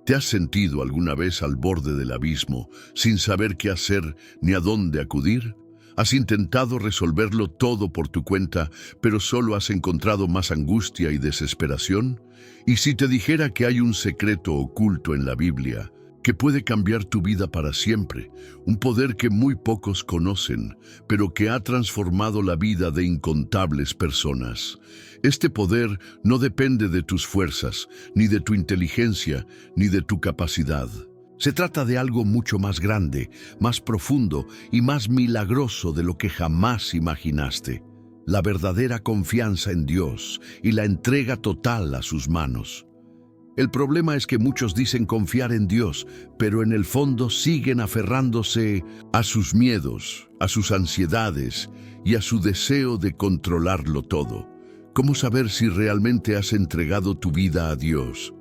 ¿Te has sentido alguna vez al borde del abismo, sin saber qué hacer ni a dónde acudir? ¿Has intentado resolverlo todo por tu cuenta, pero solo has encontrado más angustia y desesperación? ¿Y si te dijera que hay un secreto oculto en la Biblia que puede cambiar tu vida para siempre, un poder que muy pocos conocen, pero que ha transformado la vida de incontables personas? Este poder no depende de tus fuerzas, ni de tu inteligencia, ni de tu capacidad. Se trata de algo mucho más grande, más profundo y más milagroso de lo que jamás imaginaste. La verdadera confianza en Dios y la entrega total a sus manos. El problema es que muchos dicen confiar en Dios, pero en el fondo siguen aferrándose a sus miedos, a sus ansiedades y a su deseo de controlarlo todo. ¿Cómo saber si realmente has entregado tu vida a Dios?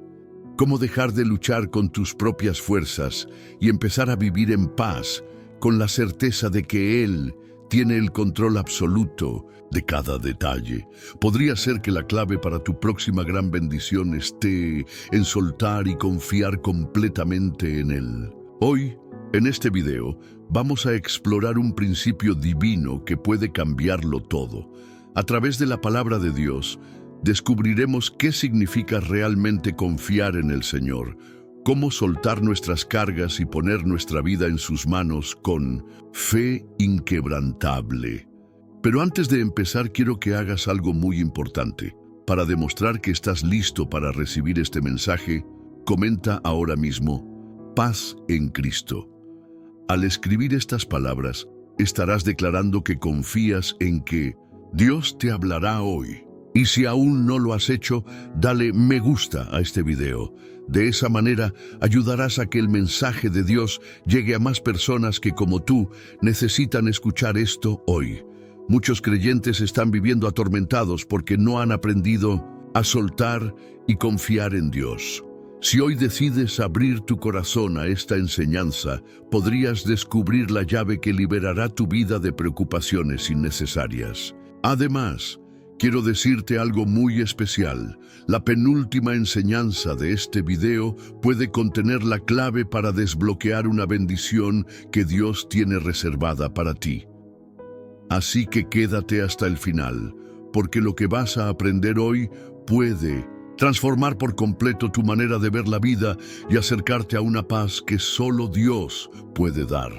¿Cómo dejar de luchar con tus propias fuerzas y empezar a vivir en paz, con la certeza de que Él tiene el control absoluto de cada detalle? Podría ser que la clave para tu próxima gran bendición esté en soltar y confiar completamente en Él. Hoy, en este video, vamos a explorar un principio divino que puede cambiarlo todo. A través de la palabra de Dios, descubriremos qué significa realmente confiar en el Señor, cómo soltar nuestras cargas y poner nuestra vida en sus manos con fe inquebrantable. Pero antes de empezar, quiero que hagas algo muy importante. Para demostrar que estás listo para recibir este mensaje, comenta ahora mismo, paz en Cristo. Al escribir estas palabras, estarás declarando que confías en que Dios te hablará hoy. Y si aún no lo has hecho, dale me gusta a este video. De esa manera ayudarás a que el mensaje de Dios llegue a más personas que, como tú, necesitan escuchar esto hoy. Muchos creyentes están viviendo atormentados porque no han aprendido a soltar y confiar en Dios. Si hoy decides abrir tu corazón a esta enseñanza, podrías descubrir la llave que liberará tu vida de preocupaciones innecesarias. Además, quiero decirte algo muy especial. La penúltima enseñanza de este video puede contener la clave para desbloquear una bendición que Dios tiene reservada para ti. Así que quédate hasta el final, porque lo que vas a aprender hoy puede transformar por completo tu manera de ver la vida y acercarte a una paz que solo Dios puede dar.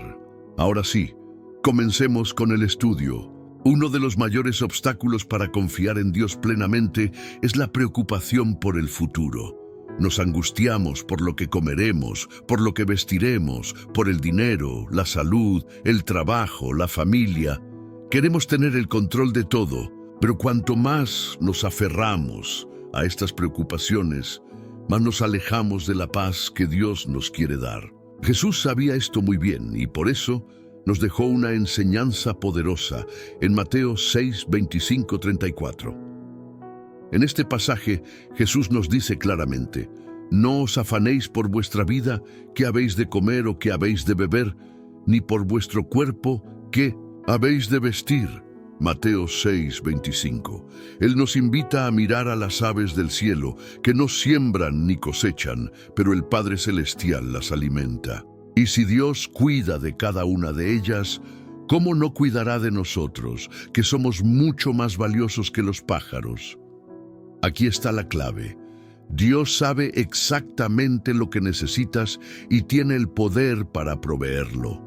Ahora sí, comencemos con el estudio. Uno de los mayores obstáculos para confiar en Dios plenamente es la preocupación por el futuro. Nos angustiamos por lo que comeremos, por lo que vestiremos, por el dinero, la salud, el trabajo, la familia. Queremos tener el control de todo, pero cuanto más nos aferramos a estas preocupaciones, más nos alejamos de la paz que Dios nos quiere dar. Jesús sabía esto muy bien y por eso nos dejó una enseñanza poderosa en Mateo 6, 25, 34. En este pasaje, Jesús nos dice claramente, no os afanéis por vuestra vida, qué habéis de comer o qué habéis de beber, ni por vuestro cuerpo, qué habéis de vestir. Mateo 6, 25. Él nos invita a mirar a las aves del cielo, que no siembran ni cosechan, pero el Padre Celestial las alimenta. Y si Dios cuida de cada una de ellas, ¿cómo no cuidará de nosotros, que somos mucho más valiosos que los pájaros? Aquí está la clave. Dios sabe exactamente lo que necesitas y tiene el poder para proveerlo.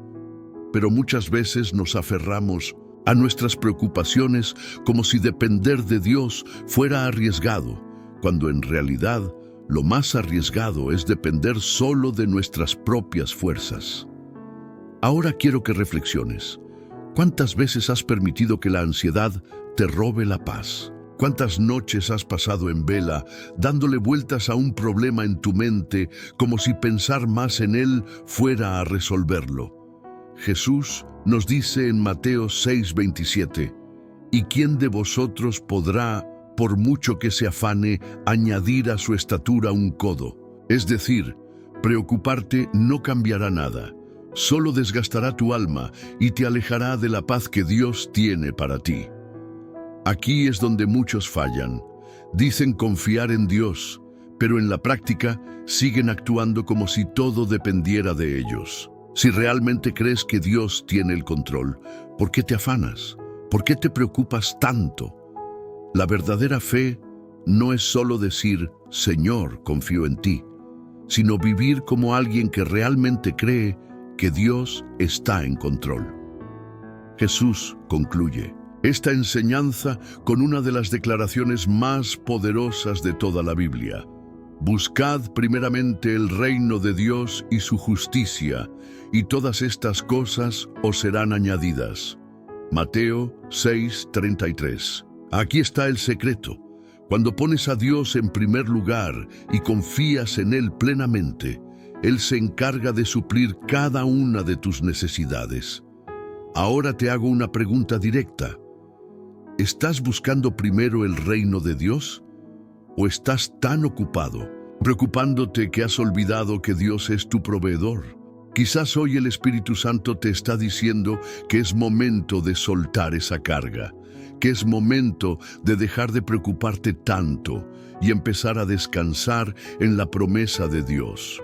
Pero muchas veces nos aferramos a nuestras preocupaciones como si depender de Dios fuera arriesgado, cuando en realidad lo más arriesgado es depender solo de nuestras propias fuerzas. Ahora quiero que reflexiones. ¿Cuántas veces has permitido que la ansiedad te robe la paz? ¿Cuántas noches has pasado en vela, dándole vueltas a un problema en tu mente, como si pensar más en él fuera a resolverlo? Jesús nos dice en Mateo 6:27, ¿y quién de vosotros podrá, por mucho que se afane, añadir a su estatura un codo? Es decir, preocuparte no cambiará nada, solo desgastará tu alma y te alejará de la paz que Dios tiene para ti. Aquí es donde muchos fallan. Dicen confiar en Dios, pero en la práctica siguen actuando como si todo dependiera de ellos. Si realmente crees que Dios tiene el control, ¿por qué te afanas? ¿Por qué te preocupas tanto? La verdadera fe no es solo decir, Señor, confío en ti, sino vivir como alguien que realmente cree que Dios está en control. Jesús concluye esta enseñanza con una de las declaraciones más poderosas de toda la Biblia. Buscad primeramente el reino de Dios y su justicia, y todas estas cosas os serán añadidas. Mateo 6:33. Aquí está el secreto. Cuando pones a Dios en primer lugar y confías en Él plenamente, Él se encarga de suplir cada una de tus necesidades. Ahora te hago una pregunta directa. ¿Estás buscando primero el reino de Dios? ¿O estás tan ocupado, preocupándote que has olvidado que Dios es tu proveedor? Quizás hoy el Espíritu Santo te está diciendo que es momento de soltar esa carga, que es momento de dejar de preocuparte tanto y empezar a descansar en la promesa de Dios.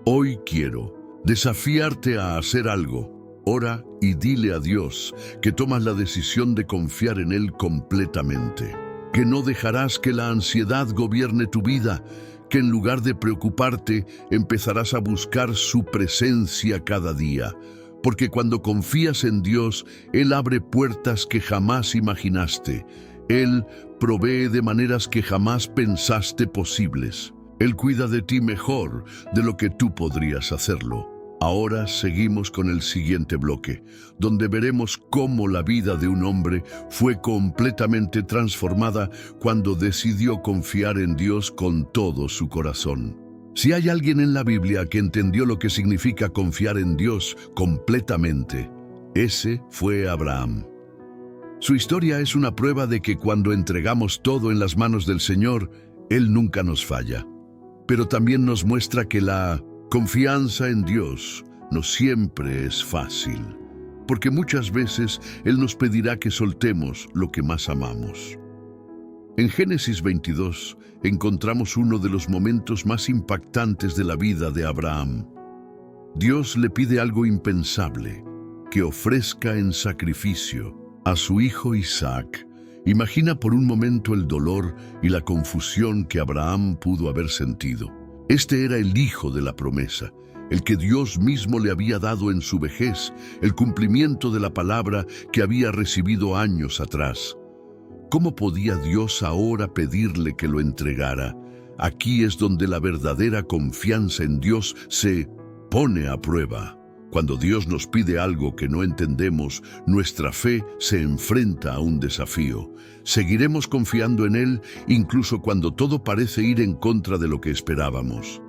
Hoy quiero desafiarte a hacer algo. Ora y dile a Dios que tomas la decisión de confiar en Él completamente, que no dejarás que la ansiedad gobierne tu vida, que en lugar de preocuparte empezarás a buscar su presencia cada día, porque cuando confías en Dios, Él abre puertas que jamás imaginaste. Él provee de maneras que jamás pensaste posibles. Él cuida de ti mejor de lo que tú podrías hacerlo. Ahora seguimos con el siguiente bloque, donde veremos cómo la vida de un hombre fue completamente transformada cuando decidió confiar en Dios con todo su corazón. Si hay alguien en la Biblia que entendió lo que significa confiar en Dios completamente, ese fue Abraham. Su historia es una prueba de que cuando entregamos todo en las manos del Señor, Él nunca nos falla. Pero también nos muestra que la confianza en Dios no siempre es fácil, porque muchas veces Él nos pedirá que soltemos lo que más amamos. En Génesis 22 encontramos uno de los momentos más impactantes de la vida de Abraham. Dios le pide algo impensable, que ofrezca en sacrificio a su hijo Isaac. Imagina por un momento el dolor y la confusión que Abraham pudo haber sentido. Este era el hijo de la promesa, el que Dios mismo le había dado en su vejez, el cumplimiento de la palabra que había recibido años atrás. ¿Cómo podía Dios ahora pedirle que lo entregara? Aquí es donde la verdadera confianza en Dios se pone a prueba. Cuando Dios nos pide algo que no entendemos, nuestra fe se enfrenta a un desafío. Seguiremos confiando en Él incluso cuando todo parece ir en contra de lo que esperábamos.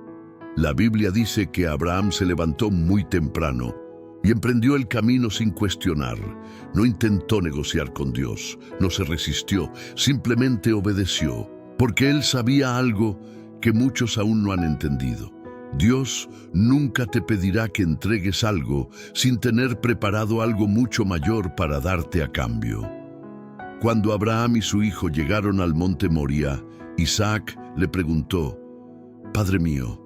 La Biblia dice que Abraham se levantó muy temprano y emprendió el camino sin cuestionar. No intentó negociar con Dios, no se resistió, simplemente obedeció, porque él sabía algo que muchos aún no han entendido. Dios nunca te pedirá que entregues algo sin tener preparado algo mucho mayor para darte a cambio. Cuando Abraham y su hijo llegaron al monte Moría, Isaac le preguntó: «Padre mío,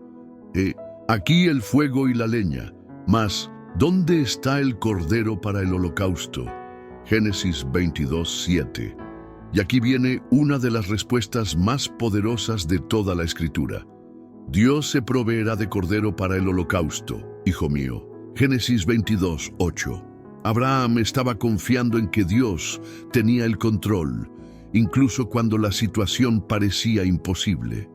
aquí el fuego y la leña, mas ¿dónde está el cordero para el holocausto?». Génesis 22:7. Y aquí viene una de las respuestas más poderosas de toda la Escritura. Dios se proveerá de cordero para el holocausto, hijo mío. Génesis 22:8. Abraham estaba confiando en que Dios tenía el control, incluso cuando la situación parecía imposible.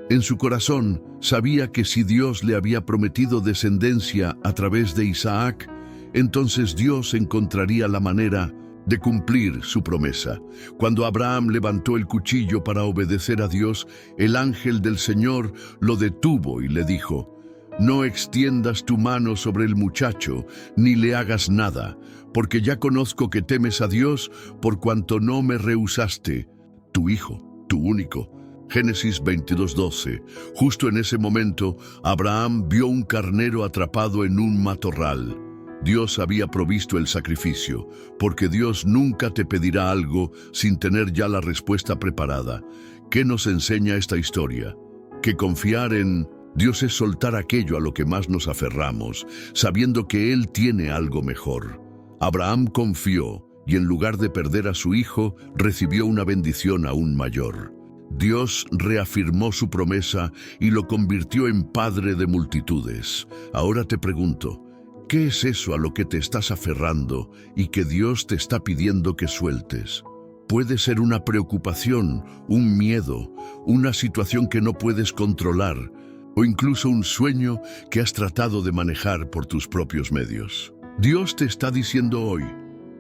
En su corazón sabía que si Dios le había prometido descendencia a través de Isaac, entonces Dios encontraría la manera de cumplir su promesa. Cuando Abraham levantó el cuchillo para obedecer a Dios, el ángel del Señor lo detuvo y le dijo: «No extiendas tu mano sobre el muchacho, ni le hagas nada, porque ya conozco que temes a Dios, por cuanto no me rehusaste, tu hijo, tu único». Génesis 22:12. Justo en ese momento, Abraham vio un carnero atrapado en un matorral. Dios había provisto el sacrificio, porque Dios nunca te pedirá algo sin tener ya la respuesta preparada. ¿Qué nos enseña esta historia? que confiar en Dios es soltar aquello a lo que más nos aferramos, sabiendo que Él tiene algo mejor. Abraham confió y en lugar de perder a su hijo, recibió una bendición aún mayor. Dios reafirmó su promesa y lo convirtió en padre de multitudes. Ahora te pregunto, ¿qué es eso a lo que te estás aferrando y que Dios te está pidiendo que sueltes? Puede ser una preocupación, un miedo, una situación que no puedes controlar, o incluso un sueño que has tratado de manejar por tus propios medios. Dios te está diciendo hoy,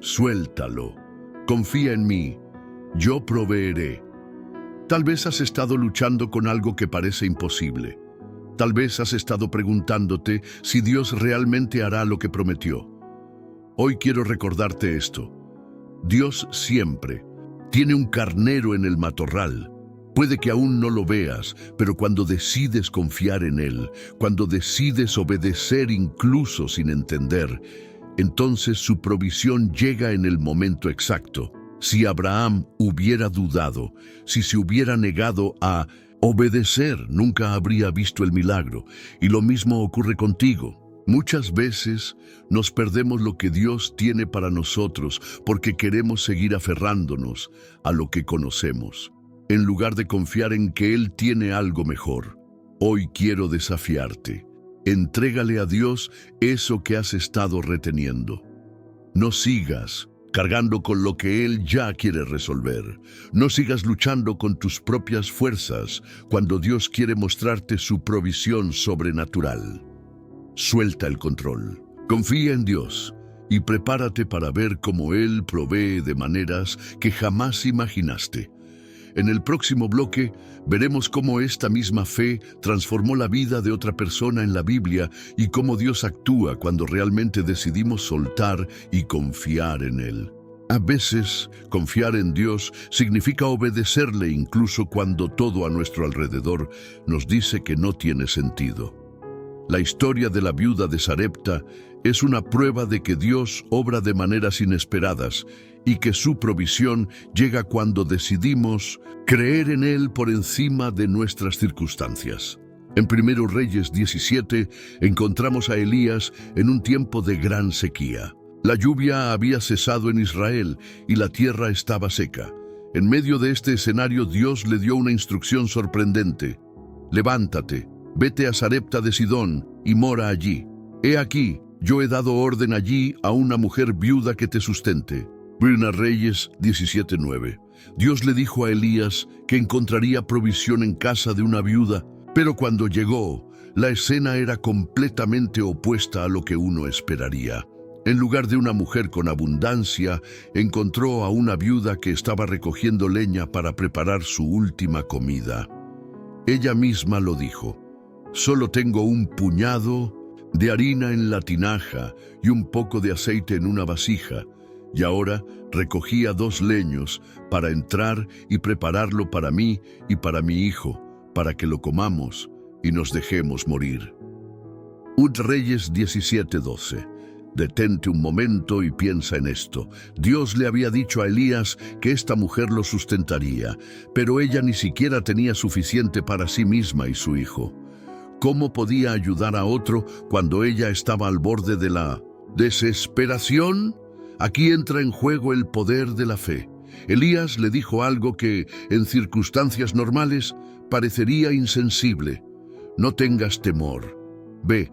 suéltalo, confía en mí, yo proveeré. Tal vez has estado luchando con algo que parece imposible. Tal vez has estado preguntándote si Dios realmente hará lo que prometió. Hoy quiero recordarte esto. Dios siempre tiene un carnero en el matorral. Puede que aún no lo veas, pero cuando decides confiar en Él, cuando decides obedecer incluso sin entender, entonces su provisión llega en el momento exacto. Si Abraham hubiera dudado, si se hubiera negado a obedecer, nunca habría visto el milagro. Y lo mismo ocurre contigo. Muchas veces nos perdemos lo que Dios tiene para nosotros porque queremos seguir aferrándonos a lo que conocemos, en lugar de confiar en que Él tiene algo mejor. Hoy quiero desafiarte. Entrégale a Dios eso que has estado reteniendo. No sigas cargando con lo que Él ya quiere resolver. No sigas luchando con tus propias fuerzas cuando Dios quiere mostrarte su provisión sobrenatural. Suelta el control. Confía en Dios y prepárate para ver cómo Él provee de maneras que jamás imaginaste. En el próximo bloque veremos cómo esta misma fe transformó la vida de otra persona en la Biblia y cómo Dios actúa cuando realmente decidimos soltar y confiar en Él. A veces, confiar en Dios significa obedecerle incluso cuando todo a nuestro alrededor nos dice que no tiene sentido. La historia de la viuda de Sarepta es una prueba de que Dios obra de maneras inesperadas y que su provisión llega cuando decidimos creer en Él por encima de nuestras circunstancias. En 1 Reyes 17 encontramos a Elías en un tiempo de gran sequía. La lluvia había cesado en Israel y la tierra estaba seca. En medio de este escenario Dios le dio una instrucción sorprendente. Levántate, vete a Sarepta de Sidón y mora allí. He aquí, yo he dado orden allí a una mujer viuda que te sustente. 1 Reyes 17:9. Dios le dijo a Elías que encontraría provisión en casa de una viuda, pero cuando llegó, la escena era completamente opuesta a lo que uno esperaría. En lugar de una mujer con abundancia, encontró a una viuda que estaba recogiendo leña para preparar su última comida. Ella misma lo dijo: solo tengo un puñado de harina en la tinaja y un poco de aceite en una vasija, y ahora recogía 2 leños para entrar y prepararlo para mí y para mi hijo, para que lo comamos y nos dejemos morir. 1 Reyes 17:12. Detente un momento y piensa en esto. Dios le había dicho a Elías que esta mujer lo sustentaría, pero ella ni siquiera tenía suficiente para sí misma y su hijo. ¿Cómo podía ayudar a otro cuando ella estaba al borde de la desesperación? Aquí entra en juego el poder de la fe. Elías le dijo algo que, en circunstancias normales, parecería insensible. No tengas temor. Ve,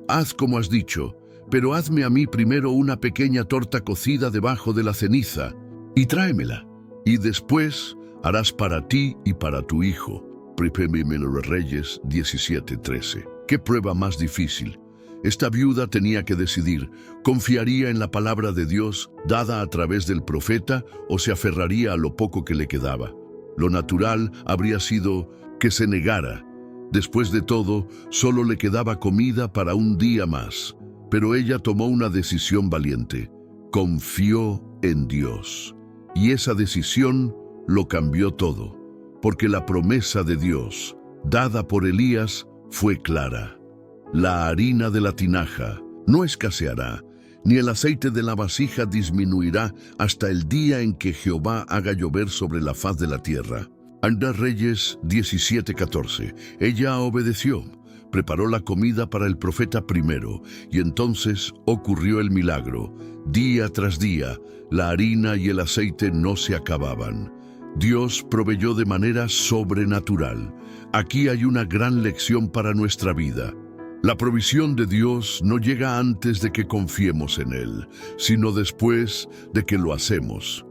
haz como has dicho, pero hazme a mí primero una pequeña torta cocida debajo de la ceniza y tráemela. Y después harás para ti y para tu hijo. 1 Reyes 17:13. ¿Qué prueba más difícil? Esta viuda tenía que decidir: ¿confiaría en la palabra de Dios dada a través del profeta o se aferraría a lo poco que le quedaba? Lo natural habría sido que se negara. Después de todo, solo le quedaba comida para un día más. Pero ella tomó una decisión valiente. Confió en Dios. Y esa decisión lo cambió todo, porque la promesa de Dios, dada por Elías, fue clara. La harina de la tinaja no escaseará, ni el aceite de la vasija disminuirá hasta el día en que Jehová haga llover sobre la faz de la tierra. Anda Reyes 17:14. Ella obedeció, preparó la comida para el profeta primero, y entonces ocurrió el milagro. Día tras día, la harina y el aceite no se acababan. Dios proveyó de manera sobrenatural. Aquí hay una gran lección para nuestra vida. La provisión de Dios no llega antes de que confiemos en Él, sino después de que lo hacemos.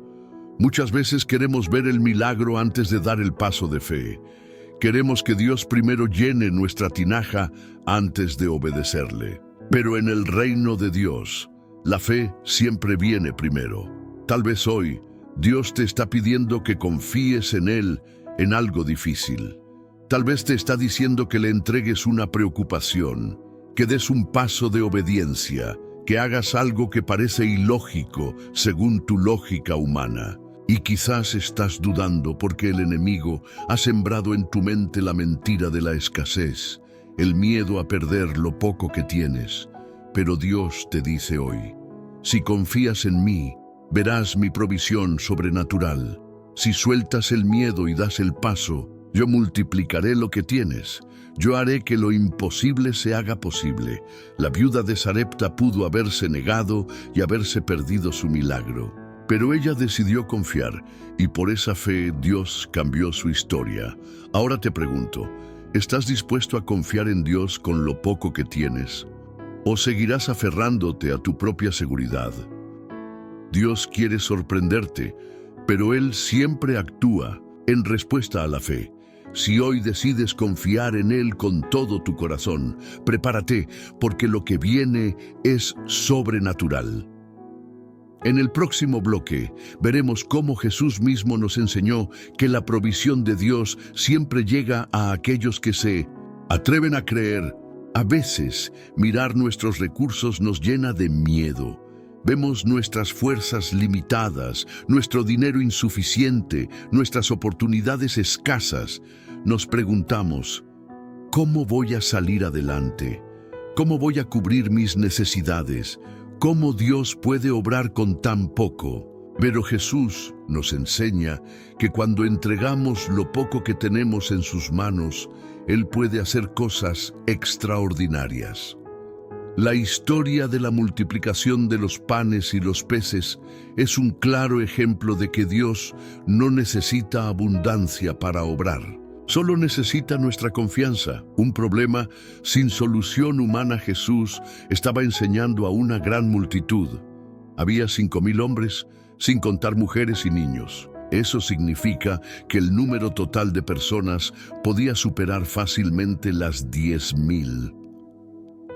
Muchas veces queremos ver el milagro antes de dar el paso de fe. Queremos que Dios primero llene nuestra tinaja antes de obedecerle. Pero en el reino de Dios, la fe siempre viene primero. Tal vez hoy, Dios te está pidiendo que confíes en Él en algo difícil. Tal vez te está diciendo que le entregues una preocupación, que des un paso de obediencia, que hagas algo que parece ilógico según tu lógica humana. Y quizás estás dudando porque el enemigo ha sembrado en tu mente la mentira de la escasez, el miedo a perder lo poco que tienes. Pero Dios te dice hoy, si confías en mí, verás mi provisión sobrenatural. Si sueltas el miedo y das el paso, yo multiplicaré lo que tienes. Yo haré que lo imposible se haga posible. La viuda de Sarepta pudo haberse negado y haberse perdido su milagro. Pero ella decidió confiar, y por esa fe Dios cambió su historia. Ahora te pregunto, ¿estás dispuesto a confiar en Dios con lo poco que tienes? ¿O seguirás aferrándote a tu propia seguridad? Dios quiere sorprenderte, pero Él siempre actúa en respuesta a la fe. Si hoy decides confiar en Él con todo tu corazón, prepárate, porque lo que viene es sobrenatural. En el próximo bloque veremos cómo Jesús mismo nos enseñó que la provisión de Dios siempre llega a aquellos que se atreven a creer. A veces, mirar nuestros recursos nos llena de miedo. Vemos nuestras fuerzas limitadas, nuestro dinero insuficiente, nuestras oportunidades escasas. Nos preguntamos, ¿cómo voy a salir adelante? ¿Cómo voy a cubrir mis necesidades? ¿Cómo Dios puede obrar con tan poco? Pero Jesús nos enseña que cuando entregamos lo poco que tenemos en sus manos, Él puede hacer cosas extraordinarias. La historia de la multiplicación de los panes y los peces es un claro ejemplo de que Dios no necesita abundancia para obrar. Solo necesita nuestra confianza. Un problema sin solución humana. Jesús estaba enseñando a una gran multitud. Había 5,000 hombres, sin contar mujeres y niños. Eso significa que el número total de personas podía superar fácilmente las 10,000.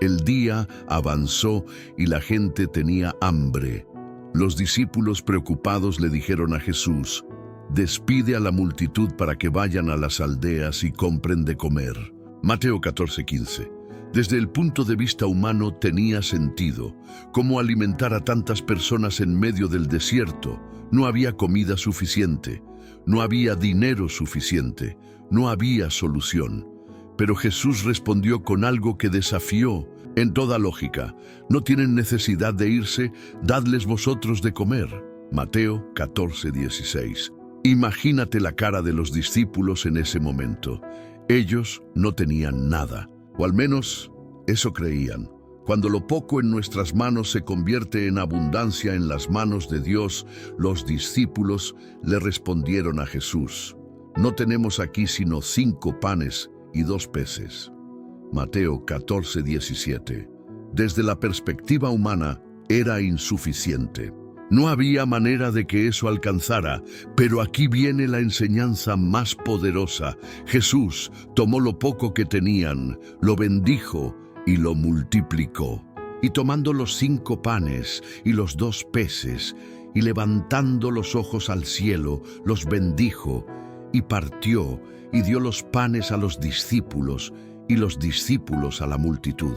El día avanzó y la gente tenía hambre. Los discípulos preocupados le dijeron a Jesús, despide a la multitud para que vayan a las aldeas y compren de comer. Mateo 14:15. Desde el punto de vista humano tenía sentido. ¿Cómo alimentar a tantas personas en medio del desierto? No había comida suficiente, no había dinero suficiente, no había solución. Pero Jesús respondió con algo que desafió en toda lógica. No tienen necesidad de irse, dadles vosotros de comer. Mateo 14:16. Imagínate la cara de los discípulos en ese momento. Ellos no tenían nada, o al menos eso creían. Cuando lo poco en nuestras manos se convierte en abundancia en las manos de Dios, los discípulos le respondieron a Jesús, no tenemos aquí sino 5 panes y 2 peces. Mateo 14:17. Desde la perspectiva humana, era insuficiente. No había manera de que eso alcanzara, pero aquí viene la enseñanza más poderosa. Jesús tomó lo poco que tenían, lo bendijo y lo multiplicó. Y tomando los 5 panes y los 2 peces, y levantando los ojos al cielo, los bendijo, y partió, y dio los panes a los discípulos, y los discípulos a la multitud.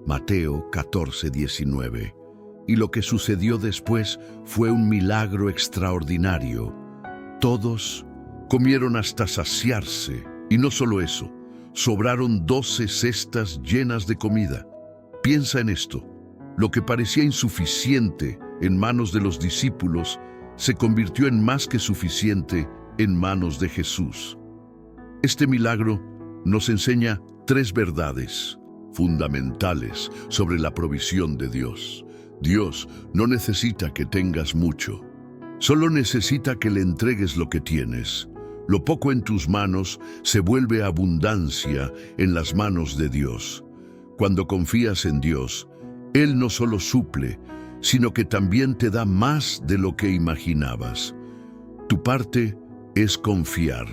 Mateo 14:19. Y lo que sucedió después fue un milagro extraordinario. Todos comieron hasta saciarse, y no solo eso, sobraron 12 cestas llenas de comida. Piensa en esto. Lo que parecía insuficiente en manos de los discípulos se convirtió en más que suficiente en manos de Jesús. Este milagro nos enseña tres verdades fundamentales sobre la provisión de Dios. Dios no necesita que tengas mucho, solo necesita que le entregues lo que tienes. Lo poco en tus manos se vuelve abundancia en las manos de Dios. Cuando confías en Dios, Él no solo suple, sino que también te da más de lo que imaginabas. Tu parte es confiar.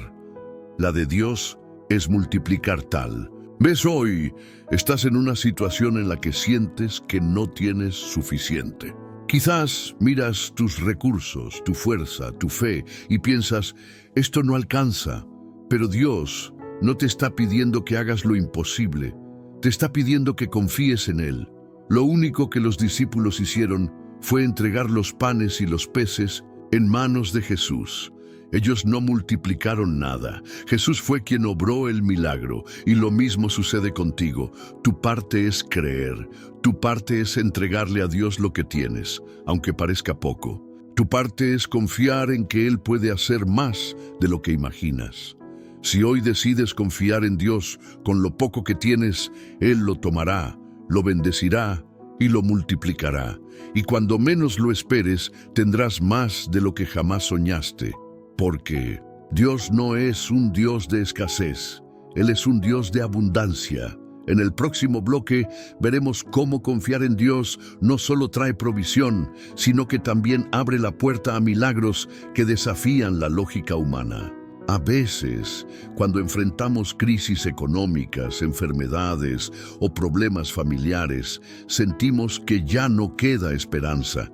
La de Dios es multiplicar tal. ¿Ves hoy? Estás en una situación en la que sientes que no tienes suficiente. Quizás miras tus recursos, tu fuerza, tu fe y piensas, esto no alcanza. Pero Dios no te está pidiendo que hagas lo imposible, te está pidiendo que confíes en Él. Lo único que los discípulos hicieron fue entregar los panes y los peces en manos de Jesús. Ellos no multiplicaron nada. Jesús fue quien obró el milagro, y lo mismo sucede contigo. Tu parte es creer. Tu parte es entregarle a Dios lo que tienes, aunque parezca poco. Tu parte es confiar en que Él puede hacer más de lo que imaginas. Si hoy decides confiar en Dios con lo poco que tienes, Él lo tomará, lo bendecirá y lo multiplicará. Y cuando menos lo esperes, tendrás más de lo que jamás soñaste. Porque Dios no es un Dios de escasez, Él es un Dios de abundancia. En el próximo bloque veremos cómo confiar en Dios no solo trae provisión, sino que también abre la puerta a milagros que desafían la lógica humana. A veces, cuando enfrentamos crisis económicas, enfermedades o problemas familiares, sentimos que ya no queda esperanza.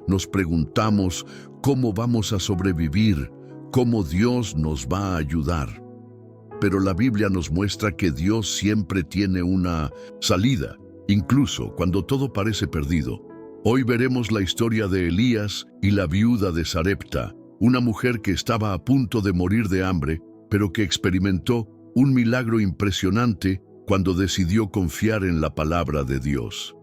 Nos preguntamos cómo vamos a sobrevivir, cómo Dios nos va a ayudar. Pero la Biblia nos muestra que Dios siempre tiene una salida, incluso cuando todo parece perdido. Hoy veremos la historia de Elías y la viuda de Sarepta, una mujer que estaba a punto de morir de hambre, pero que experimentó un milagro impresionante cuando decidió confiar en la palabra de Dios.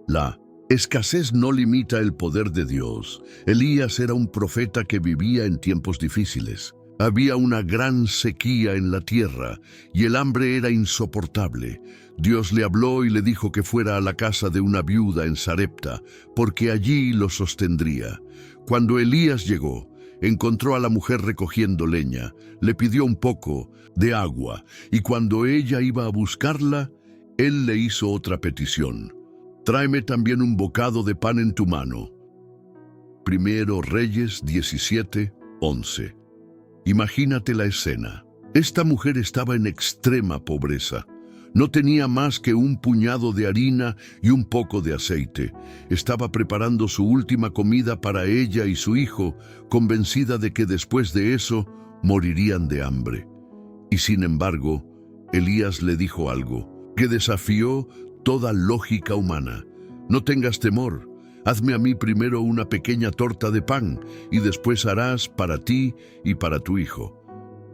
La escasez no limita el poder de Dios. Elías era un profeta que vivía en tiempos difíciles. Había una gran sequía en la tierra y el hambre era insoportable. Dios le habló y le dijo que fuera a la casa de una viuda en Sarepta, porque allí lo sostendría. Cuando Elías llegó, encontró a la mujer recogiendo leña, le pidió un poco de agua, y cuando ella iba a buscarla, él le hizo otra petición. Tráeme también un bocado de pan en tu mano. Primero Reyes 17:11. Imagínate la escena. Esta mujer estaba en extrema pobreza. No tenía más que un puñado de harina y un poco de aceite. Estaba preparando su última comida para ella y su hijo, convencida de que después de eso morirían de hambre. Y sin embargo, Elías le dijo algo que desafió toda lógica humana. No tengas temor, hazme a mí primero una pequeña torta de pan y después harás para ti y para tu hijo.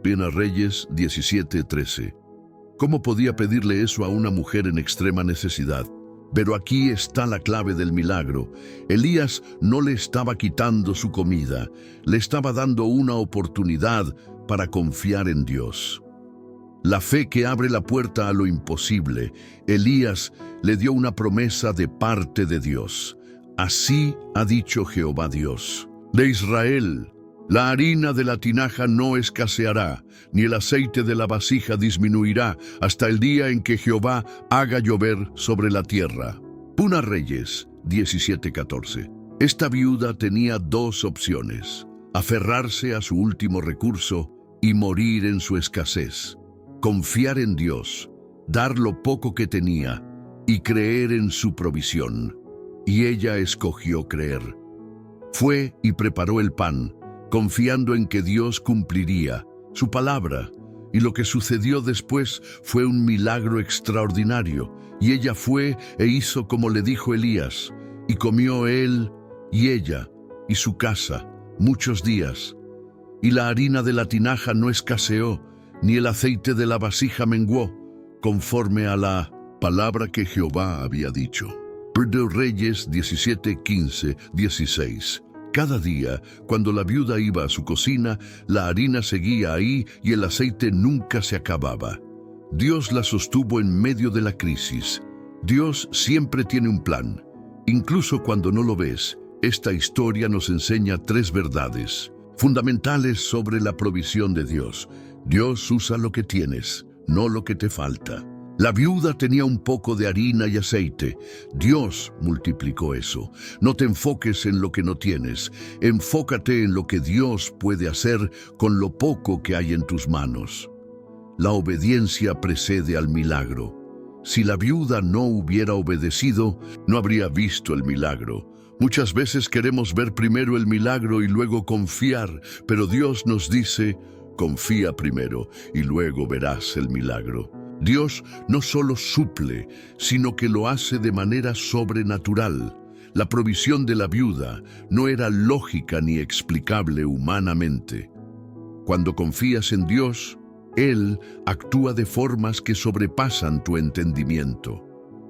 Primera Reyes 17:13. ¿Cómo podía pedirle eso a una mujer en extrema necesidad? Pero aquí está la clave del milagro. Elías no le estaba quitando su comida, le estaba dando una oportunidad para confiar en Dios. La fe que abre la puerta a lo imposible. Elías le dio una promesa de parte de Dios. Así ha dicho Jehová Dios de Israel: la harina de la tinaja no escaseará, ni el aceite de la vasija disminuirá, hasta el día en que Jehová haga llover sobre la tierra. Primera Reyes 17:14. Esta viuda tenía dos opciones: aferrarse a su último recurso y morir en su escasez. Confiar en Dios, dar lo poco que tenía y creer en su provisión. Y ella escogió creer. Fue y preparó el pan, confiando en que Dios cumpliría su palabra. Y lo que sucedió después fue un milagro extraordinario. Y ella fue e hizo como le dijo Elías. Y comió él y ella y su casa muchos días. Y la harina de la tinaja no escaseó, ni el aceite de la vasija menguó, conforme a la palabra que Jehová había dicho. Primera Reyes 17:15-16. Cada día, cuando la viuda iba a su cocina, la harina seguía ahí y el aceite nunca se acababa. Dios la sostuvo en medio de la crisis. Dios siempre tiene un plan. Incluso cuando no lo ves, esta historia nos enseña tres verdades fundamentales sobre la provisión de Dios. Dios usa lo que tienes, no lo que te falta. La viuda tenía un poco de harina y aceite. Dios multiplicó eso. No te enfoques en lo que no tienes. Enfócate en lo que Dios puede hacer con lo poco que hay en tus manos. La obediencia precede al milagro. Si la viuda no hubiera obedecido, no habría visto el milagro. Muchas veces queremos ver primero el milagro y luego confiar, pero Dios nos dice, confía primero y luego verás el milagro. Dios no solo suple, sino que lo hace de manera sobrenatural. La provisión de la viuda no era lógica ni explicable humanamente. Cuando confías en Dios, Él actúa de formas que sobrepasan tu entendimiento.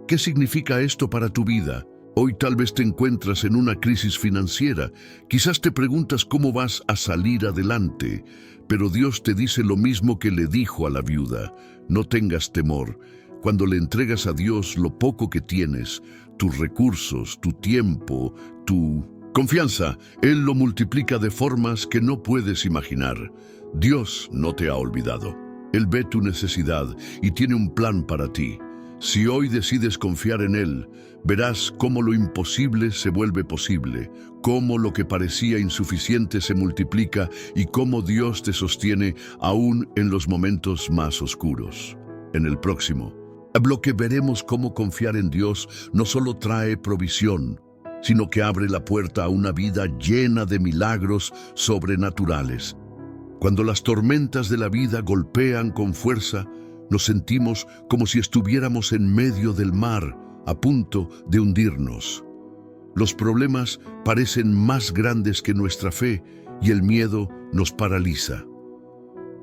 ¿Qué significa esto para tu vida? Hoy tal vez te encuentras en una crisis financiera. Quizás te preguntas cómo vas a salir adelante, pero Dios te dice lo mismo que le dijo a la viuda. No tengas temor. Cuando le entregas a Dios lo poco que tienes, tus recursos, tu tiempo, tu confianza, Él lo multiplica de formas que no puedes imaginar. Dios no te ha olvidado. Él ve tu necesidad y tiene un plan para ti. Si hoy decides confiar en Él, verás cómo lo imposible se vuelve posible, cómo lo que parecía insuficiente se multiplica y cómo Dios te sostiene aún en los momentos más oscuros. En el próximo bloque veremos cómo confiar en Dios no solo trae provisión, sino que abre la puerta a una vida llena de milagros sobrenaturales. Cuando las tormentas de la vida golpean con fuerza, nos sentimos como si estuviéramos en medio del mar, a punto de hundirnos. Los problemas parecen más grandes que nuestra fe y el miedo nos paraliza.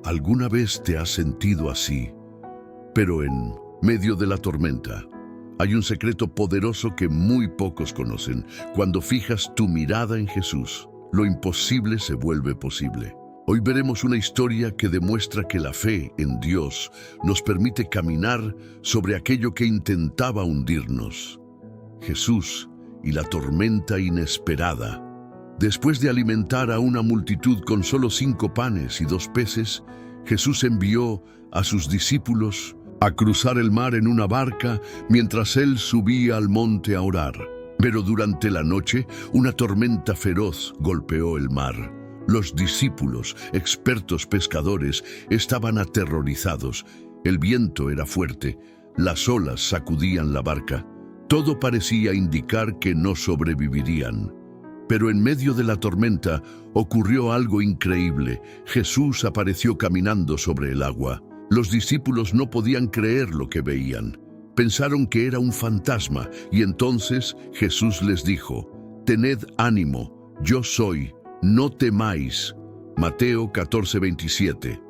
¿Alguna vez te has sentido así? Pero en medio de la tormenta, hay un secreto poderoso que muy pocos conocen. Cuando fijas tu mirada en Jesús, lo imposible se vuelve posible. Hoy veremos una historia que demuestra que la fe en Dios nos permite caminar sobre aquello que intentaba hundirnos. Jesús y la tormenta inesperada. Después de alimentar a una multitud con solo 5 panes y 2 peces, Jesús envió a sus discípulos a cruzar el mar en una barca mientras Él subía al monte a orar. Pero durante la noche, una tormenta feroz golpeó el mar. Los discípulos, expertos pescadores, estaban aterrorizados. El viento era fuerte, las olas sacudían la barca. Todo parecía indicar que no sobrevivirían. Pero en medio de la tormenta ocurrió algo increíble. Jesús apareció caminando sobre el agua. Los discípulos no podían creer lo que veían. Pensaron que era un fantasma y entonces Jesús les dijo, «Tened ánimo, yo soy. No temáis». Mateo 14:27.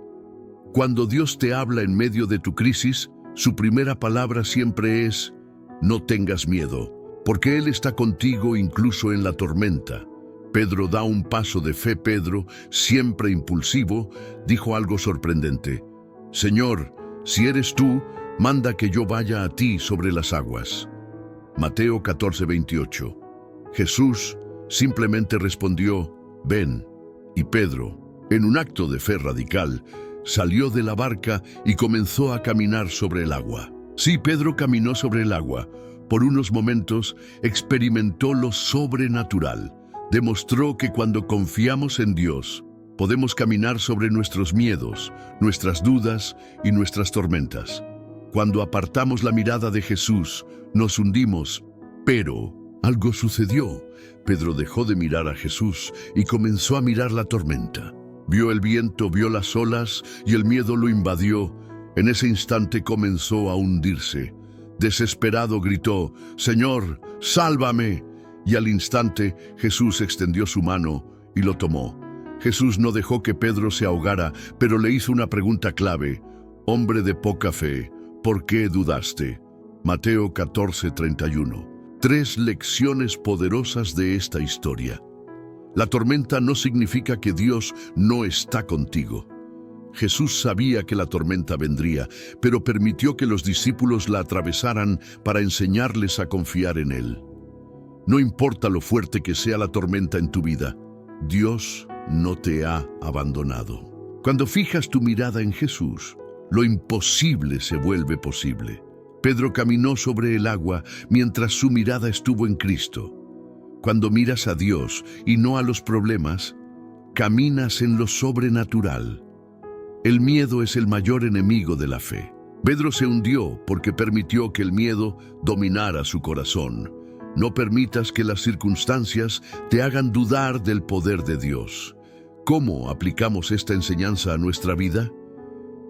Cuando Dios te habla en medio de tu crisis, su primera palabra siempre es, no tengas miedo, porque Él está contigo incluso en la tormenta. Pedro da un paso de fe. Pedro, siempre impulsivo, dijo algo sorprendente. Señor, si eres tú, manda que yo vaya a ti sobre las aguas. Mateo 14:28. Jesús simplemente respondió, ven. Y Pedro, en un acto de fe radical, salió de la barca y comenzó a caminar sobre el agua. Sí, Pedro caminó sobre el agua. Por unos momentos experimentó lo sobrenatural. Demostró que cuando confiamos en Dios, podemos caminar sobre nuestros miedos, nuestras dudas y nuestras tormentas. Cuando apartamos la mirada de Jesús, nos hundimos, pero algo sucedió. Pedro dejó de mirar a Jesús y comenzó a mirar la tormenta. Vio el viento, vio las olas y el miedo lo invadió. En ese instante comenzó a hundirse. Desesperado gritó, «Señor, sálvame». Y al instante Jesús extendió su mano y lo tomó. Jesús no dejó que Pedro se ahogara, pero le hizo una pregunta clave. «Hombre de poca fe, ¿por qué dudaste?». Mateo 14:31. 3 lecciones poderosas de esta historia. La tormenta no significa que Dios no está contigo. Jesús sabía que la tormenta vendría, pero permitió que los discípulos la atravesaran para enseñarles a confiar en Él. No importa lo fuerte que sea la tormenta en tu vida, Dios no te ha abandonado. Cuando fijas tu mirada en Jesús, lo imposible se vuelve posible. Pedro caminó sobre el agua mientras su mirada estuvo en Cristo. Cuando miras a Dios y no a los problemas, caminas en lo sobrenatural. El miedo es el mayor enemigo de la fe. Pedro se hundió porque permitió que el miedo dominara su corazón. No permitas que las circunstancias te hagan dudar del poder de Dios. ¿Cómo aplicamos esta enseñanza a nuestra vida?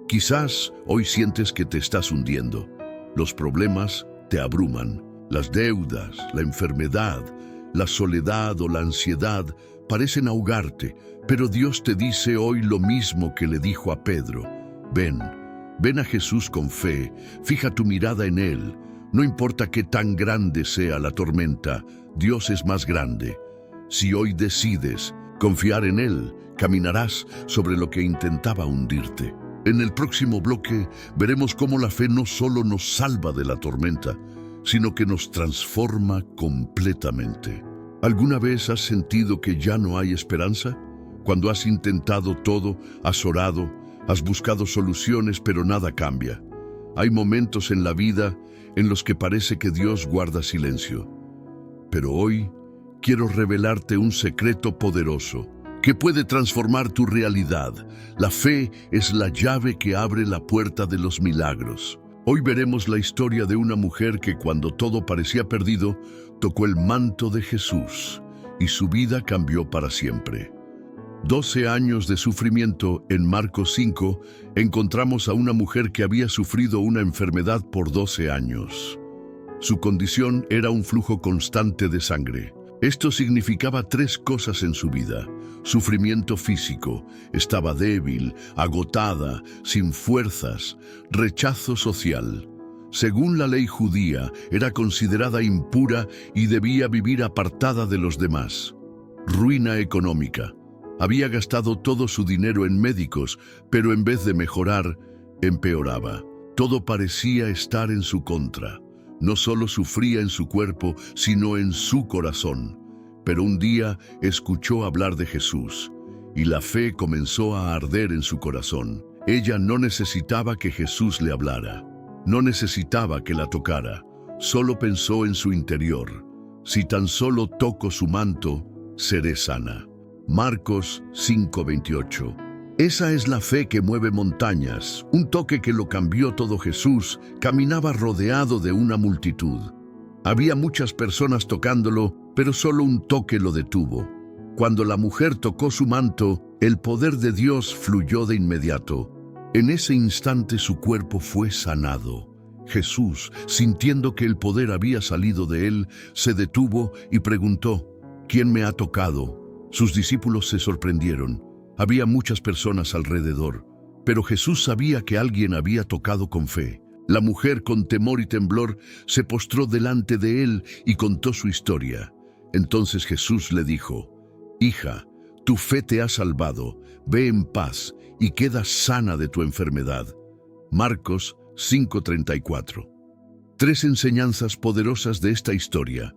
Quizás hoy sientes que te estás hundiendo. Los problemas te abruman. Las deudas, la enfermedad, la soledad o la ansiedad parecen ahogarte, pero Dios te dice hoy lo mismo que le dijo a Pedro. Ven a Jesús con fe, fija tu mirada en Él. No importa qué tan grande sea la tormenta, Dios es más grande. Si hoy decides confiar en Él, caminarás sobre lo que intentaba hundirte. En el próximo bloque veremos cómo la fe no solo nos salva de la tormenta, sino que nos transforma completamente. ¿Alguna vez has sentido que ya no hay esperanza? Cuando has intentado todo, has orado, has buscado soluciones, pero nada cambia. Hay momentos en la vida en los que parece que Dios guarda silencio. Pero hoy quiero revelarte un secreto poderoso que puede transformar tu realidad. La fe es la llave que abre la puerta de los milagros. Hoy veremos la historia de una mujer que cuando todo parecía perdido, tocó el manto de Jesús y su vida cambió para siempre. 12 años de sufrimiento. En Marcos 5 encontramos a una mujer que había sufrido una enfermedad por 12 años. Su condición era un flujo constante de sangre. Esto significaba 3 cosas en su vida: sufrimiento físico, estaba débil, agotada, sin fuerzas; rechazo social. Según la ley judía, era considerada impura y debía vivir apartada de los demás. Ruina económica. Había gastado todo su dinero en médicos, pero en vez de mejorar, empeoraba. Todo parecía estar en su contra. No solo sufría en su cuerpo, sino en su corazón. Pero un día escuchó hablar de Jesús, y la fe comenzó a arder en su corazón. Ella no necesitaba que Jesús le hablara. No necesitaba que la tocara. Solo pensó en su interior: si tan solo toco su manto, seré sana. Marcos 5:28. Esa es la fe que mueve montañas, un toque que lo cambió todo. Jesús caminaba rodeado de una multitud. Había muchas personas tocándolo, pero solo un toque lo detuvo. Cuando la mujer tocó su manto, el poder de Dios fluyó de inmediato. En ese instante su cuerpo fue sanado. Jesús, sintiendo que el poder había salido de él, se detuvo y preguntó: ¿quién me ha tocado? Sus discípulos se sorprendieron. Había muchas personas alrededor, pero Jesús sabía que alguien había tocado con fe. La mujer, con temor y temblor, se postró delante de él y contó su historia. Entonces Jesús le dijo: hija, tu fe te ha salvado, ve en paz y queda sana de tu enfermedad. Marcos 5:34. 3 enseñanzas poderosas de esta historia.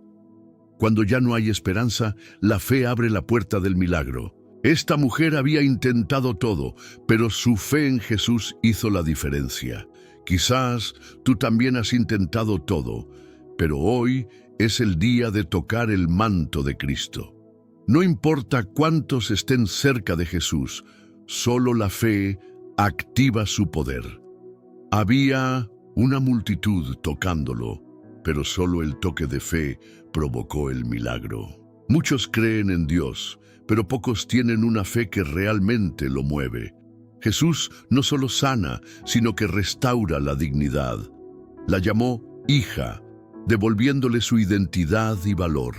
Cuando ya no hay esperanza, la fe abre la puerta del milagro. Esta mujer había intentado todo, pero su fe en Jesús hizo la diferencia. Quizás tú también has intentado todo, pero hoy es el día de tocar el manto de Cristo. No importa cuántos estén cerca de Jesús, solo la fe activa su poder. Había una multitud tocándolo, pero solo el toque de fe provocó el milagro. Muchos creen en Dios, pero pocos tienen una fe que realmente lo mueve. Jesús no solo sana, sino que restaura la dignidad. La llamó hija, devolviéndole su identidad y valor.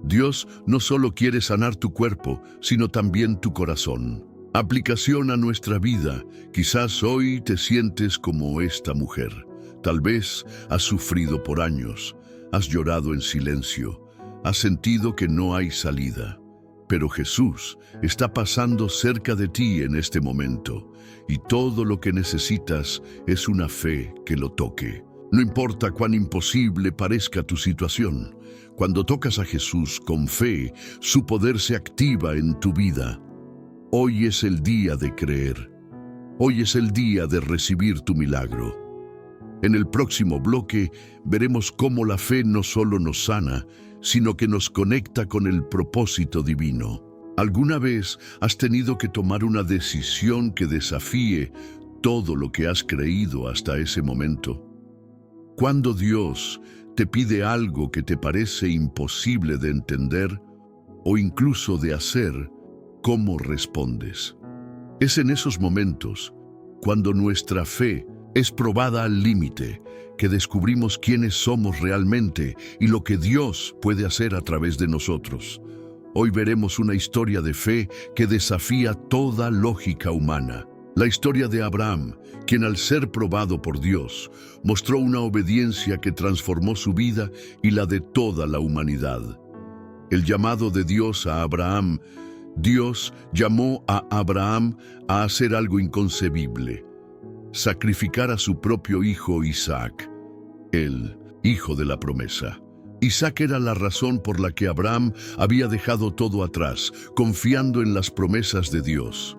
Dios no solo quiere sanar tu cuerpo, sino también tu corazón. Aplicación a nuestra vida. Quizás hoy te sientes como esta mujer. Tal vez has sufrido por años, has llorado en silencio, has sentido que no hay salida. Pero Jesús está pasando cerca de ti en este momento, y todo lo que necesitas es una fe que lo toque. No importa cuán imposible parezca tu situación, cuando tocas a Jesús con fe, su poder se activa en tu vida. Hoy es el día de creer. Hoy es el día de recibir tu milagro. En el próximo bloque veremos cómo la fe no solo nos sana, sino que nos conecta con el propósito divino. ¿Alguna vez has tenido que tomar una decisión que desafíe todo lo que has creído hasta ese momento? Cuando Dios te pide algo que te parece imposible de entender o incluso de hacer, ¿cómo respondes? Es en esos momentos, cuando nuestra fe es probada al límite, que descubrimos quiénes somos realmente y lo que Dios puede hacer a través de nosotros. Hoy veremos una historia de fe que desafía toda lógica humana. La historia de Abraham, quien al ser probado por Dios, mostró una obediencia que transformó su vida y la de toda la humanidad. El llamado de Dios a Abraham. Dios llamó a Abraham a hacer algo inconcebible: sacrificar a su propio hijo Isaac, el hijo de la promesa. Isaac era la razón por la que Abraham había dejado todo atrás, confiando en las promesas de Dios.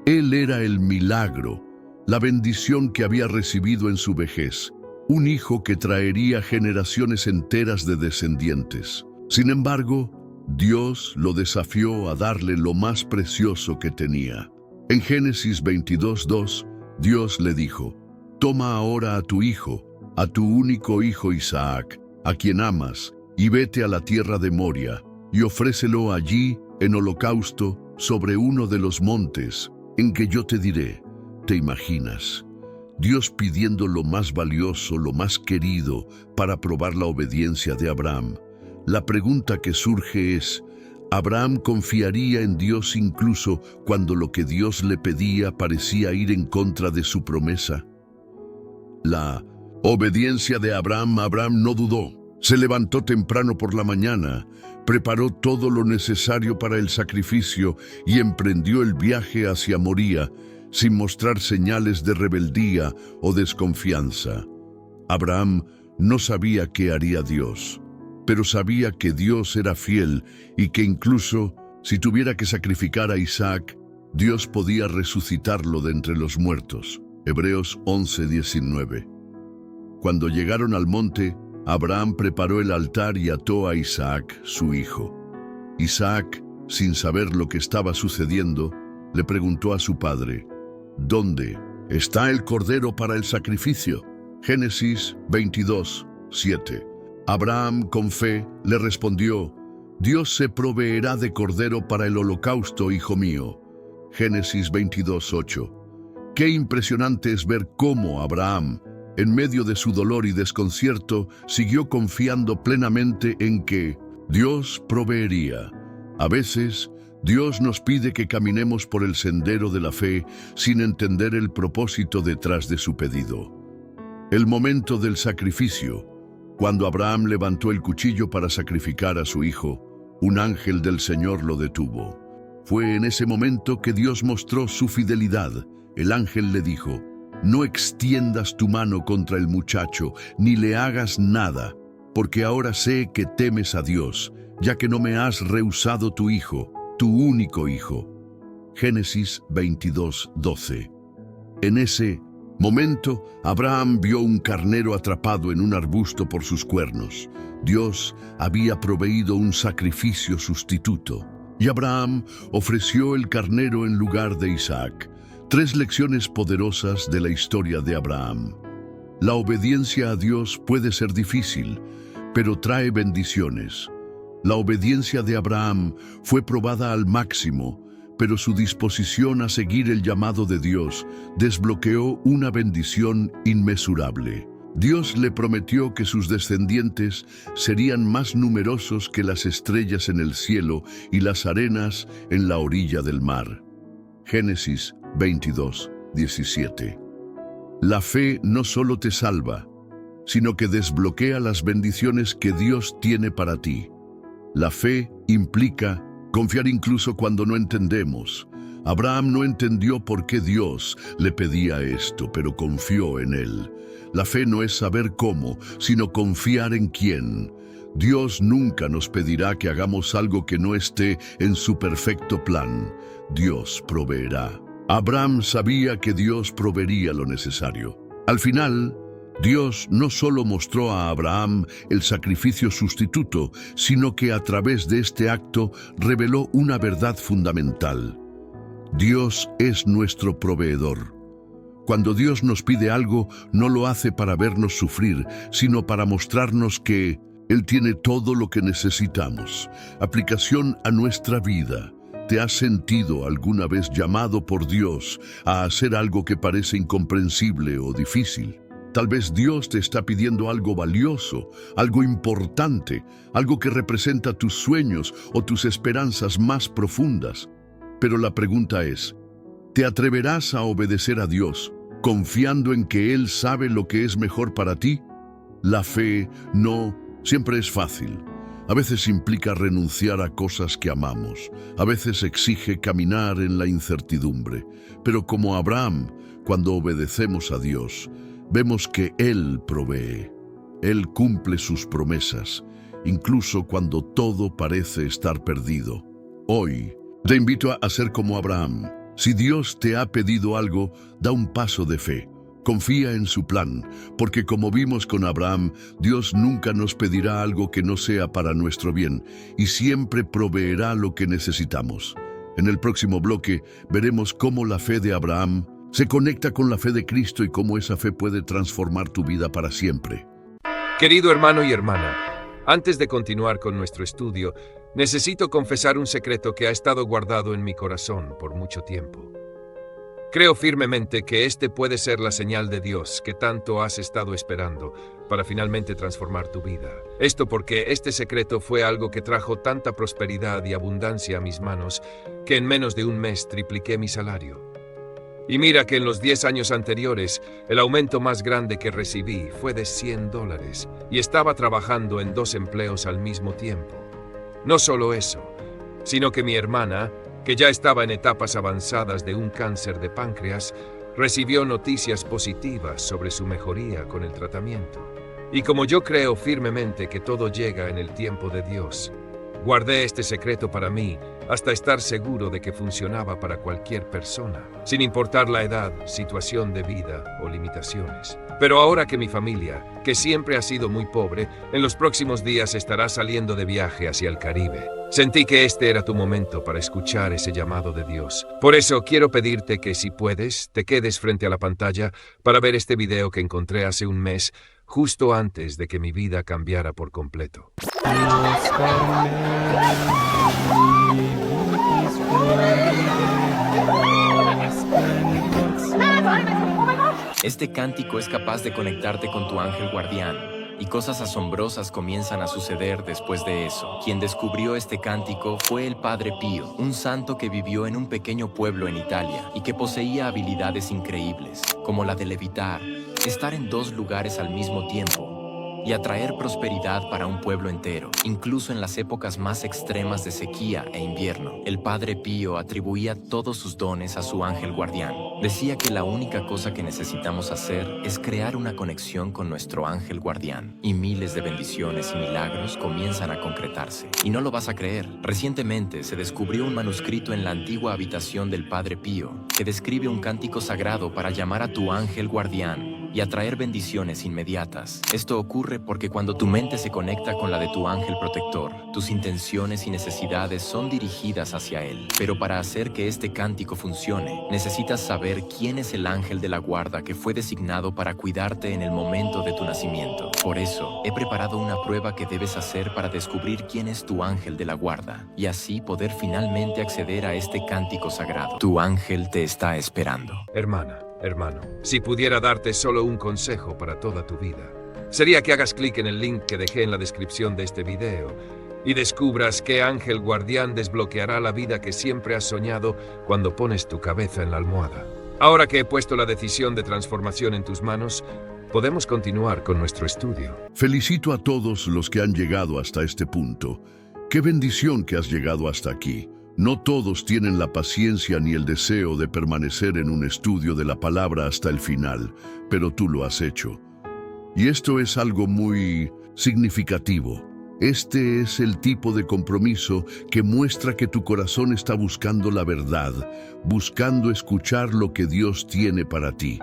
Él era el milagro, la bendición que había recibido en su vejez, un hijo que traería generaciones enteras de descendientes. Sin embargo, Dios lo desafió a darle lo más precioso que tenía. En Génesis 22:2, Dios le dijo: «Toma ahora a tu hijo, a tu único hijo Isaac, a quien amas, y vete a la tierra de Moria, y ofrécelo allí en holocausto sobre uno de los montes, en que yo te diré». ¿Te imaginas? Dios pidiendo lo más valioso, lo más querido, para probar la obediencia de Abraham. La pregunta que surge es: ¿Abraham confiaría en Dios incluso cuando lo que Dios le pedía parecía ir en contra de su promesa? La obediencia de Abraham. Abraham no dudó. Se levantó temprano por la mañana, preparó todo lo necesario para el sacrificio y emprendió el viaje hacia Moría, sin mostrar señales de rebeldía o desconfianza. Abraham no sabía qué haría Dios, pero sabía que Dios era fiel y que incluso si tuviera que sacrificar a Isaac, Dios podía resucitarlo de entre los muertos. Hebreos 11:19. Cuando llegaron al monte, Abraham preparó el altar y ató a Isaac, su hijo. Isaac, sin saber lo que estaba sucediendo, le preguntó a su padre: «¿Dónde está el cordero para el sacrificio?». Génesis 22:7. Abraham, con fe, le respondió: «Dios se proveerá de cordero para el holocausto, hijo mío». Génesis 22:8. Qué impresionante es ver cómo Abraham, en medio de su dolor y desconcierto, siguió confiando plenamente en que Dios proveería. A veces, Dios nos pide que caminemos por el sendero de la fe sin entender el propósito detrás de su pedido. El momento del sacrificio. Cuando Abraham levantó el cuchillo para sacrificar a su hijo, un ángel del Señor lo detuvo. Fue en ese momento que Dios mostró su fidelidad. El ángel le dijo: «No extiendas tu mano contra el muchacho, ni le hagas nada, porque ahora sé que temes a Dios, ya que no me has rehusado tu hijo, tu único hijo». Génesis 22:12. En ese momento, Abraham vio un carnero atrapado en un arbusto por sus cuernos. Dios había proveído un sacrificio sustituto, y Abraham ofreció el carnero en lugar de Isaac. 3 lecciones poderosas de la historia de Abraham. La obediencia a Dios puede ser difícil, pero trae bendiciones. La obediencia de Abraham fue probada al máximo, pero su disposición a seguir el llamado de Dios desbloqueó una bendición inmesurable. Dios le prometió que sus descendientes serían más numerosos que las estrellas en el cielo y las arenas en la orilla del mar. Génesis 22:17. La fe no solo te salva, sino que desbloquea las bendiciones que Dios tiene para ti. La fe implica Confiar incluso cuando no entendemos. Abraham no entendió por qué Dios le pedía esto, pero confió en él. La fe no es saber cómo, sino confiar en quién. Dios nunca nos pedirá que hagamos algo que no esté en su perfecto plan. Dios proveerá. Abraham sabía que Dios proveería lo necesario. Al final, Dios no solo mostró a Abraham el sacrificio sustituto, sino que a través de este acto reveló una verdad fundamental. Dios es nuestro proveedor. Cuando Dios nos pide algo, no lo hace para vernos sufrir, sino para mostrarnos que Él tiene todo lo que necesitamos. Aplicación a nuestra vida. ¿Te has sentido alguna vez llamado por Dios a hacer algo que parece incomprensible o difícil? Tal vez Dios te está pidiendo algo valioso, algo importante, algo que representa tus sueños o tus esperanzas más profundas. Pero la pregunta es, ¿te atreverás a obedecer a Dios, confiando en que Él sabe lo que es mejor para ti? La fe no siempre es fácil. A veces implica renunciar a cosas que amamos. A veces exige caminar en la incertidumbre. Pero como Abraham, cuando obedecemos a Dios, vemos que Él provee. Él cumple sus promesas, incluso cuando todo parece estar perdido. Hoy, te invito a ser como Abraham. Si Dios te ha pedido algo, da un paso de fe. Confía en su plan, porque como vimos con Abraham, Dios nunca nos pedirá algo que no sea para nuestro bien y siempre proveerá lo que necesitamos. En el próximo bloque veremos cómo la fe de Abraham se conecta con la fe de Cristo y cómo esa fe puede transformar tu vida para siempre. Querido hermano y hermana, antes de continuar con nuestro estudio, necesito confesar un secreto que ha estado guardado en mi corazón por mucho tiempo. Creo firmemente que este puede ser la señal de Dios que tanto has estado esperando para finalmente transformar tu vida. Esto porque este secreto fue algo que trajo tanta prosperidad y abundancia a mis manos que en menos de un mes tripliqué mi salario. Y mira que en los 10 años anteriores, el aumento más grande que recibí fue de $100 y estaba trabajando en 2 empleos al mismo tiempo. No solo eso, sino que mi hermana, que ya estaba en etapas avanzadas de un cáncer de páncreas, recibió noticias positivas sobre su mejoría con el tratamiento. Y como yo creo firmemente que todo llega en el tiempo de Dios, guardé este secreto para mí hasta estar seguro de que funcionaba para cualquier persona, sin importar la edad, situación de vida o limitaciones. Pero ahora que mi familia, que siempre ha sido muy pobre, en los próximos días estará saliendo de viaje hacia el Caribe, sentí que este era tu momento para escuchar ese llamado de Dios. Por eso quiero pedirte que si puedes, te quedes frente a la pantalla para ver este video que encontré hace un mes, justo antes de que mi vida cambiara por completo. Este cántico es capaz de conectarte con tu ángel guardián, y cosas asombrosas comienzan a suceder después de eso. Quien descubrió este cántico fue el Padre Pío, un santo que vivió en un pequeño pueblo en Italia y que poseía habilidades increíbles, como la de levitar, estar en 2 lugares al mismo tiempo y atraer prosperidad para un pueblo entero, incluso en las épocas más extremas de sequía e invierno. El Padre Pío atribuía todos sus dones a su ángel guardián. Decía que la única cosa que necesitamos hacer es crear una conexión con nuestro ángel guardián, y miles de bendiciones y milagros comienzan a concretarse. Y no lo vas a creer, recientemente se descubrió un manuscrito en la antigua habitación del Padre Pío que describe un cántico sagrado para llamar a tu ángel guardián y atraer bendiciones inmediatas. Esto ocurre porque cuando tu mente se conecta con la de tu ángel protector, tus intenciones y necesidades son dirigidas hacia él. Pero para hacer que este cántico funcione, necesitas saber quién es el ángel de la guarda que fue designado para cuidarte en el momento de tu nacimiento. Por eso, he preparado una prueba que debes hacer para descubrir quién es tu ángel de la guarda, y así poder finalmente acceder a este cántico sagrado. Tu ángel te está esperando. Hermano, si pudiera darte solo un consejo para toda tu vida, sería que hagas clic en el link que dejé en la descripción de este video y descubras qué ángel guardián desbloqueará la vida que siempre has soñado cuando pones tu cabeza en la almohada. Ahora que he puesto la decisión de transformación en tus manos, podemos continuar con nuestro estudio. Felicito a todos los que han llegado hasta este punto. Qué bendición que has llegado hasta aquí. No todos tienen la paciencia ni el deseo de permanecer en un estudio de la palabra hasta el final, pero tú lo has hecho. Y esto es algo muy significativo. Este es el tipo de compromiso que muestra que tu corazón está buscando la verdad, buscando escuchar lo que Dios tiene para ti.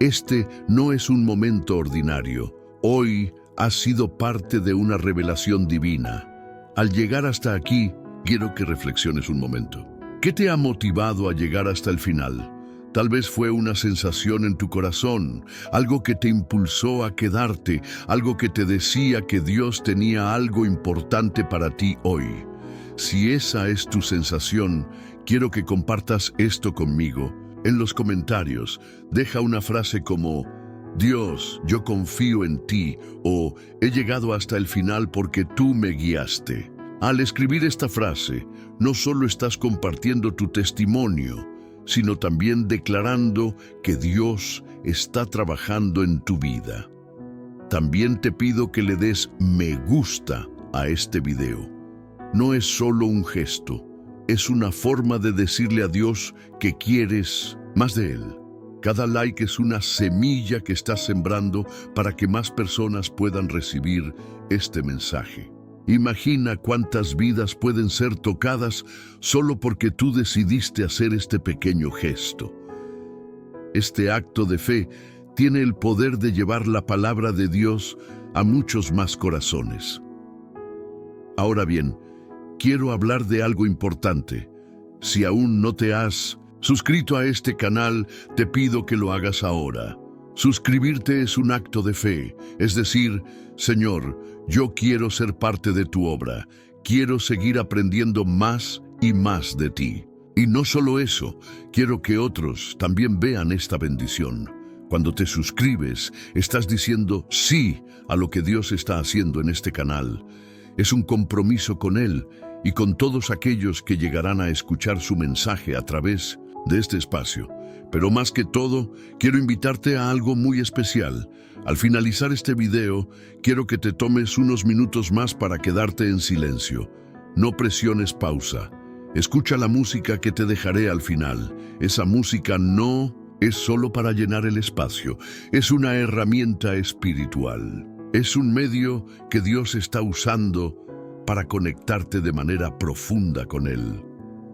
Este no es un momento ordinario. Hoy has sido parte de una revelación divina. Al llegar hasta aquí, quiero que reflexiones un momento. ¿Qué te ha motivado a llegar hasta el final? Tal vez fue una sensación en tu corazón, algo que te impulsó a quedarte, algo que te decía que Dios tenía algo importante para ti hoy. Si esa es tu sensación, quiero que compartas esto conmigo. En los comentarios, deja una frase como: Dios, yo confío en ti, o he llegado hasta el final porque tú me guiaste. Al escribir esta frase, no solo estás compartiendo tu testimonio, sino también declarando que Dios está trabajando en tu vida. También te pido que le des me gusta a este video. No es solo un gesto, es una forma de decirle a Dios que quieres más de Él. Cada like es una semilla que estás sembrando para que más personas puedan recibir este mensaje. Imagina cuántas vidas pueden ser tocadas solo porque tú decidiste hacer este pequeño gesto. Este acto de fe tiene el poder de llevar la palabra de Dios a muchos más corazones. Ahora bien, quiero hablar de algo importante. Si aún no te has suscrito a este canal, te pido que lo hagas ahora. Suscribirte es un acto de fe, es decir, Señor, yo quiero ser parte de tu obra, quiero seguir aprendiendo más y más de ti. Y no solo eso, quiero que otros también vean esta bendición. Cuando te suscribes, estás diciendo sí a lo que Dios está haciendo en este canal. Es un compromiso con Él y con todos aquellos que llegarán a escuchar su mensaje a través de este espacio. Pero más que todo, quiero invitarte a algo muy especial. Al finalizar este video, quiero que te tomes unos minutos más para quedarte en silencio. No presiones pausa. Escucha la música que te dejaré al final. Esa música no es solo para llenar el espacio, es una herramienta espiritual. Es un medio que Dios está usando para conectarte de manera profunda con Él.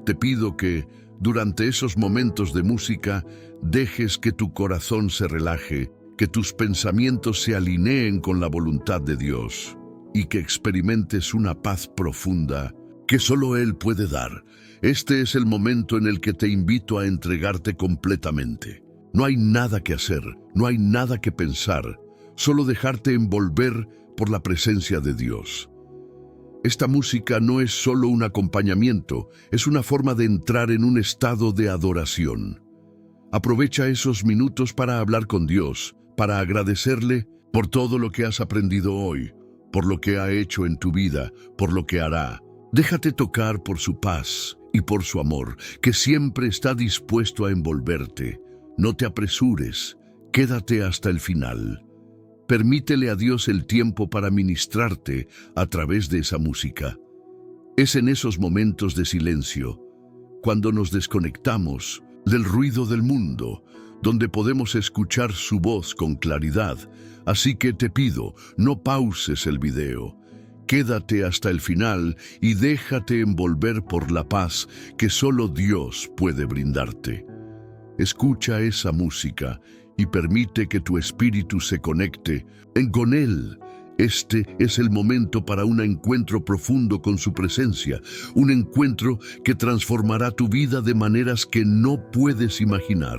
Te pido que durante esos momentos de música, dejes que tu corazón se relaje, que tus pensamientos se alineen con la voluntad de Dios y que experimentes una paz profunda que solo Él puede dar. Este es el momento en el que te invito a entregarte completamente. No hay nada que hacer, no hay nada que pensar, solo dejarte envolver por la presencia de Dios. Esta música no es solo un acompañamiento, es una forma de entrar en un estado de adoración. Aprovecha esos minutos para hablar con Dios, para agradecerle por todo lo que has aprendido hoy, por lo que ha hecho en tu vida, por lo que hará. Déjate tocar por su paz y por su amor, que siempre está dispuesto a envolverte. No te apresures, quédate hasta el final. Permítele a Dios el tiempo para ministrarte a través de esa música. Es en esos momentos de silencio, cuando nos desconectamos del ruido del mundo, donde podemos escuchar su voz con claridad. Así que te pido, no pauses el video. Quédate hasta el final y déjate envolver por la paz que solo Dios puede brindarte. Escucha esa música y permite que tu espíritu se conecte con Él. Este es el momento para un encuentro profundo con su presencia, un encuentro que transformará tu vida de maneras que no puedes imaginar.